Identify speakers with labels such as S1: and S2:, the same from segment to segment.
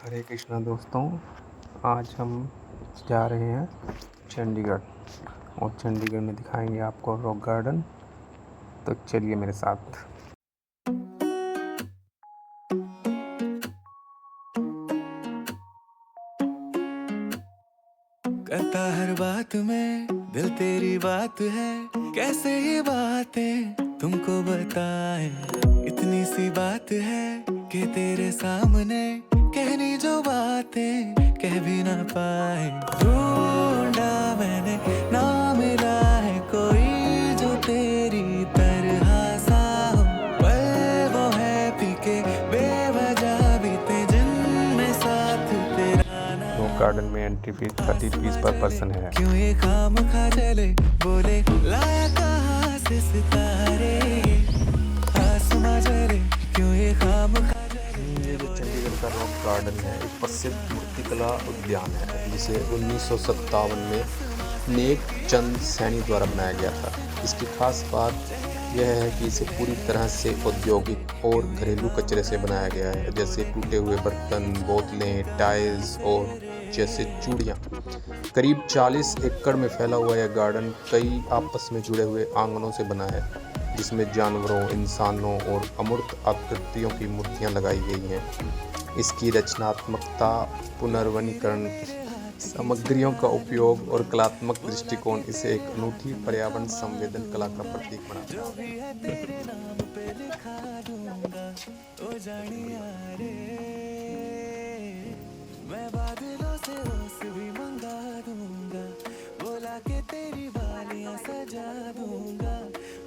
S1: हरे कृष्णा दोस्तों, आज हम जा रहे हैं चंडीगढ़ और चंडीगढ़ में दिखाएंगे आपको रॉक गार्डन। तो चलिए मेरे साथ।
S2: करता हर बात में दिल तेरी बात है, कैसे ये बातें तुमको बताएं। इतनी सी बात है कि तेरे सामने कहनी जो बातें कह भी ना पाए। ढूंढा मैंने ना मिला है कोई जो तेरी तरह सा हो, पर वो है पीके बेवजह बीते जिनमें साथ तेरा ना।
S1: रॉक गार्डन में एंट्री फीस 30 रुपीज़ पर पर्सन है।
S2: क्यों ये खाम खा चले बोले लाया कहाँ से सितारे, आसमां चले क्यों ये खाम खा चले।
S1: ये जो चंडीगढ़ का रॉक गार्डन है एक प्रसिद्ध मूर्तिकला उद्यान है जिसे 1957 में नेक चंद सैनी द्वारा बनाया गया था। इसकी खास बात यह है कि इसे पूरी तरह से औद्योगिक और घरेलू कचरे से बनाया गया है, जैसे टूटे हुए बर्तन, बोतलें, टाइल्स और जैसे चूड़ियाँ। करीब 40 एकड़ में फैला हुआ यह गार्डन कई आपस में जुड़े हुए आंगनों से बना है, जिसमें जानवरों, इंसानों और अमूर्त आकृतियों की मूर्तियाँ लगाई गई हैं। इसकी रचनात्मकता, पुनर्वनीकरण, सामग्रियों का उपयोग और कलात्मक दृष्टिकोण इसे एक अनूठी पर्यावरण संवेदन कला का प्रतीक बनाता
S2: है। मैं बादलों से ओस भी मंगा दूंगा, बोला के तेरी बालियां सजा दूंगा,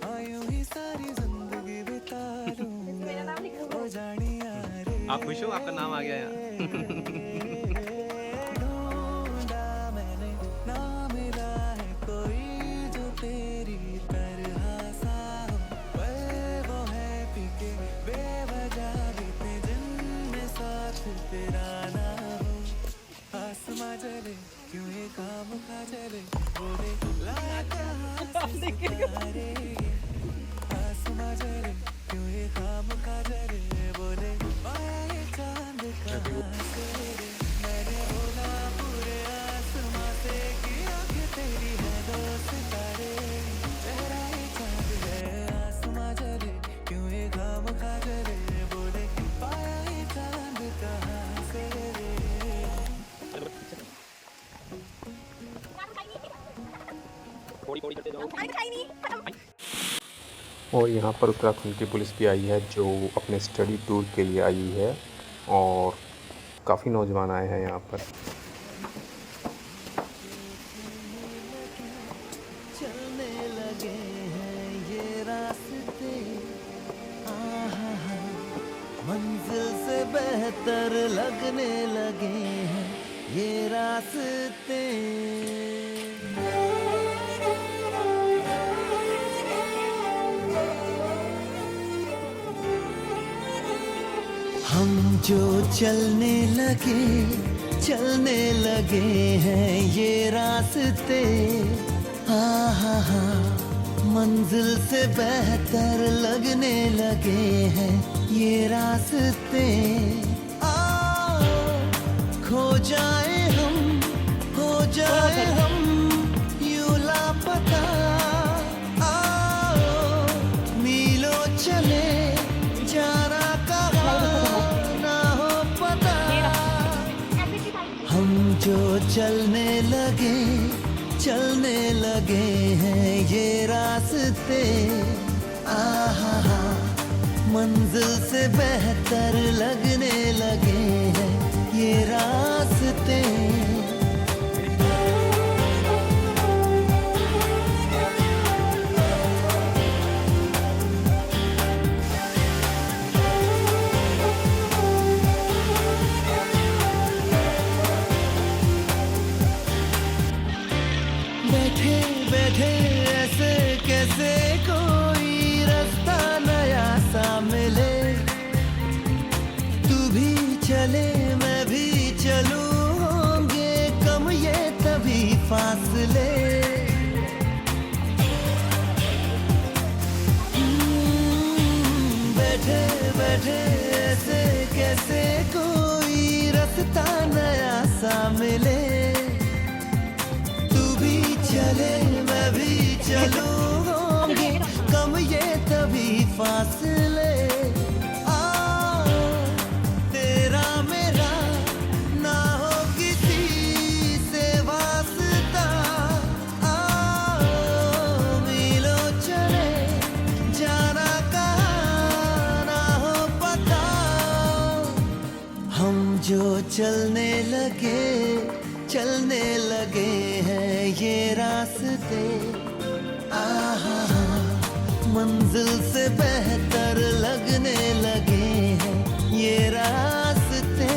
S2: आयूं ही सारी जिंदगी बिता दूंगा। ओ जानिया रे,
S3: आप खुश हो? आपका नाम आ गया यहाँ।
S2: ढूंढा मैंने ना मिला है कोई जो तेरी तरह सा हो, पर वो है पीके बेवजह बीते जिनमें साथ तेरा ना हो। आसमां जले क्यों ये काम खा चले बोले लाया कहाँ से सितारे, आसमां जले क्यों ये काम खा चले बोले पाया ये चांद कहाँ से रे। मैंने बोला पूरे आसमां से किया कि तेरी है दो सितारे, चेहरा ये चांद है आसमां जले क्यों ये काम खा चले बोले पाया ये चांद कहाँ से रे।
S1: और यहाँ पर उत्तराखंड की पुलिस भी आई है जो अपने स्टडी टूर के लिए आई है और काफ़ी नौजवान आए हैं यहाँ पर।
S2: चलने लगे हैं ये रास्ते, आहा मंजिल से बेहतर लगने लगे हैं ये रास्ते। हम जो चलने लगे हैं ये रास्ते, आहा मंजिल से बेहतर लगने लगे हैं ये रास्ते। आओ खो जाए हम, हो जाए हम यूं लापता, आओ मीलों चले जाना कहाँ ना हो पता। हम जो चलने लगे हैं ये रास्ते, आहा मंजिल से बेहतर लगने लगे हैं ये रास्ते। बैठे बैठे ऐसे कैसे कोई रास्ता नया सा मिले, तू भी मिले, तू भी चले मैं भी चलूंगी, कम ये तभी फासले, आ तेरा मेरा ना हो किसी से वास्ता, आ मीलों चले जाना कहाँ ना हो पता, हम जो चलने लगे हैं ये रास्ते, आहा मंजिल से बेहतर लगने लगे हैं ये रास्ते।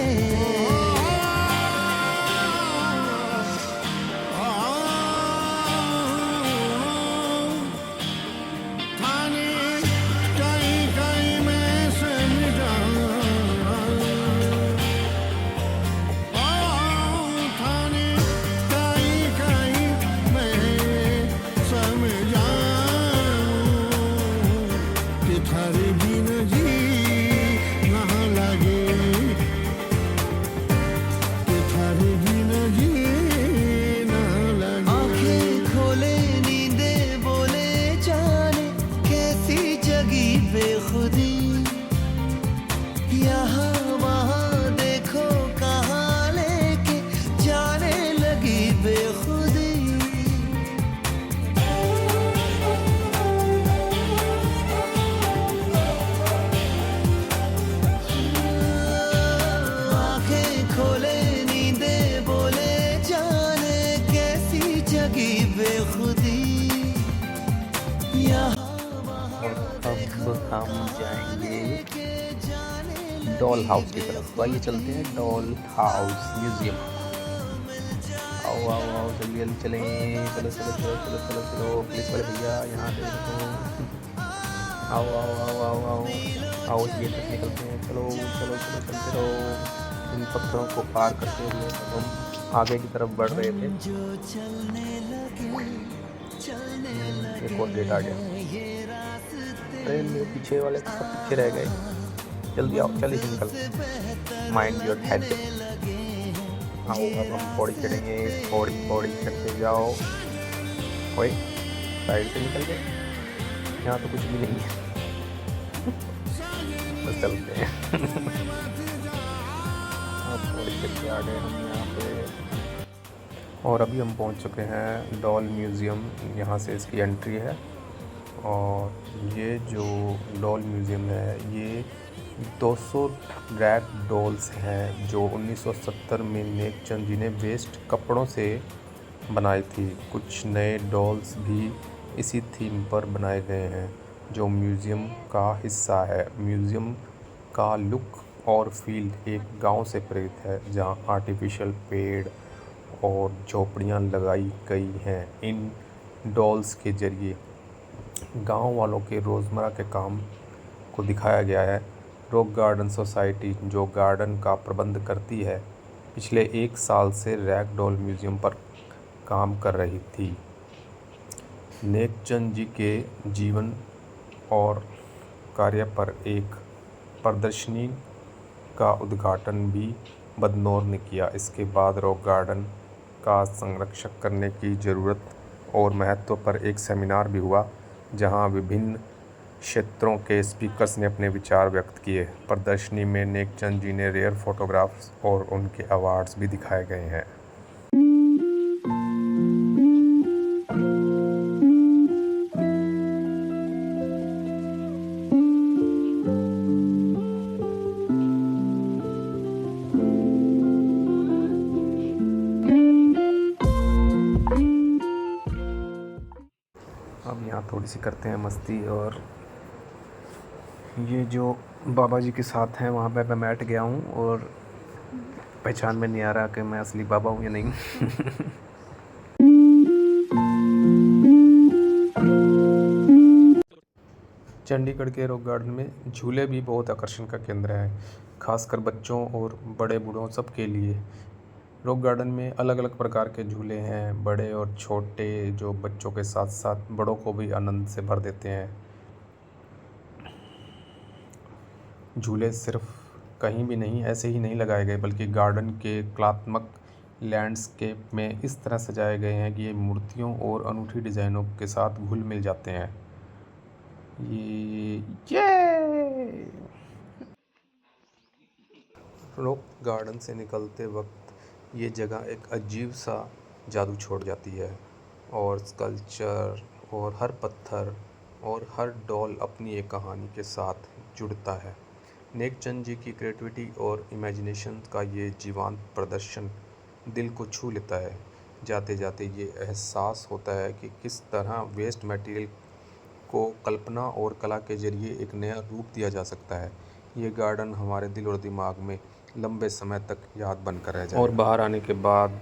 S2: आंखें खोले नींदें बोले जाने कैसी जगी बेखुदी, यहाँ वहाँ देखो कहाँ लेके जाने लगी बेखुदी। आंखें खोले नींदें बोले जाने कैसी जगी बेखुदी, यहाँ
S1: अब हम जाएंगे डॉल हाउस की तरफ। तो आइए चलते हैं डॉल हाउस म्यूजियम। आओ आओ आओ जल्दी जल्दी चलें, चलो चलो चलो चलो चलो चलो, पुलिस वाले भैया यहाँ देखो, आओ आओ आओ आओ आओ आओ ये तक निकलते हैं, चलो चलो चलो चलते रहो। इन पत्थरों को पार करते हुए हम आगे की तरफ बढ़ रहे थे। एक और गेट आ गया, ट्रेन में पीछे वाले सब पीछे रह गए। जल्दी आओ, चलिए निकल, माइंड योर हेड। आओ अब हम पौड़ी चढ़ेंगे, पौड़ी पौड़ी चढ़ते जाओ। ओए साइड से निकल गए, यहाँ तो कुछ भी नहीं है। बस चलते हैं। अब पौड़ी चढ़ के आ गए हम यहाँ पे, और अभी हम पहुँच चुके हैं डॉल म्यूज़ियम। यहाँ से इसकी एंट्री है, और ये जो डॉल म्यूज़ियम है ये 200 रैग डॉल्स हैं जो 1970 में नेक चंद जी ने वेस्ट कपड़ों से बनाई थी। कुछ नए डॉल्स भी इसी थीम पर बनाए गए हैं जो म्यूज़ियम का हिस्सा है। म्यूज़ियम का लुक और फील एक गांव से प्रेरित है जहां आर्टिफिशियल पेड़ और झोपड़ियां लगाई गई हैं। इन डॉल्स के ज़रिए गांव वालों के रोज़मर्रा के काम को दिखाया गया है। रॉक गार्डन सोसाइटी जो गार्डन का प्रबंध करती है, पिछले 1 साल से रैग डॉल म्यूज़ियम पर काम कर रही थी। नेक चंद जी के जीवन और कार्य पर एक प्रदर्शनी का उद्घाटन भी बदनौर ने किया। इसके बाद रॉक गार्डन का संरक्षण करने की ज़रूरत और महत्व पर एक सेमिनार भी हुआ जहां विभिन्न क्षेत्रों के स्पीकर्स ने अपने विचार व्यक्त किए। प्रदर्शनी में नेक चंद जी ने रेयर फोटोग्राफ्स और उनके अवार्ड्स भी दिखाए गए हैं। अब यहाँ थोड़ी सी करते हैं मस्ती, और ये जो बाबा जी के साथ हैं वहाँ पे मैं बैठ गया हूँ और पहचान में नहीं आ रहा कि मैं असली बाबा हूँ या नहीं। चंडीगढ़ के रॉक गार्डन में झूले भी बहुत आकर्षण का केंद्र हैं, खासकर बच्चों और बड़े बूढ़ों सब के लिए। रॉक गार्डन में अलग अलग प्रकार के झूले हैं, बड़े और छोटे, जो बच्चों के साथ साथ बड़ों को भी आनंद से भर देते हैं। झूले सिर्फ कहीं भी नहीं ऐसे ही नहीं लगाए गए, बल्कि गार्डन के कलात्मक लैंडस्केप में इस तरह सजाए गए हैं कि ये मूर्तियों और अनूठी डिज़ाइनों के साथ घुल मिल जाते हैं। ये रॉक गार्डन से निकलते वक्त ये जगह एक अजीब सा जादू छोड़ जाती है, और स्कल्पचर और हर पत्थर और हर डॉल अपनी एक कहानी के साथ जुड़ता है। नेक चंद जी की क्रिएटिविटी और इमेजिनेशन का ये जीवंत प्रदर्शन दिल को छू लेता है। जाते जाते ये एहसास होता है कि किस तरह वेस्ट मटेरियल को कल्पना और कला के जरिए एक नया रूप दिया जा सकता है। ये गार्डन हमारे दिल और दिमाग में लंबे समय तक याद बनकर रह जाएगा। और बाहर आने के बाद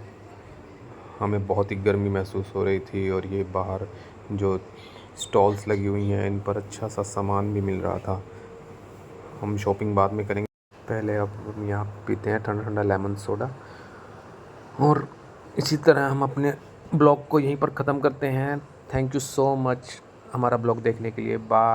S1: हमें बहुत ही गर्मी महसूस हो रही थी, और ये बाहर जो स्टॉल्स लगी हुई हैं इन पर अच्छा सा सामान भी मिल रहा था। हम शॉपिंग बाद में करेंगे, पहले अब हम यहाँ पीते हैं ठंडा ठंडा लेमन सोडा, और इसी तरह हम अपने ब्लॉग को यहीं पर ख़त्म करते हैं। थैंक यू सो मच हमारा ब्लॉग देखने के लिए। बाय।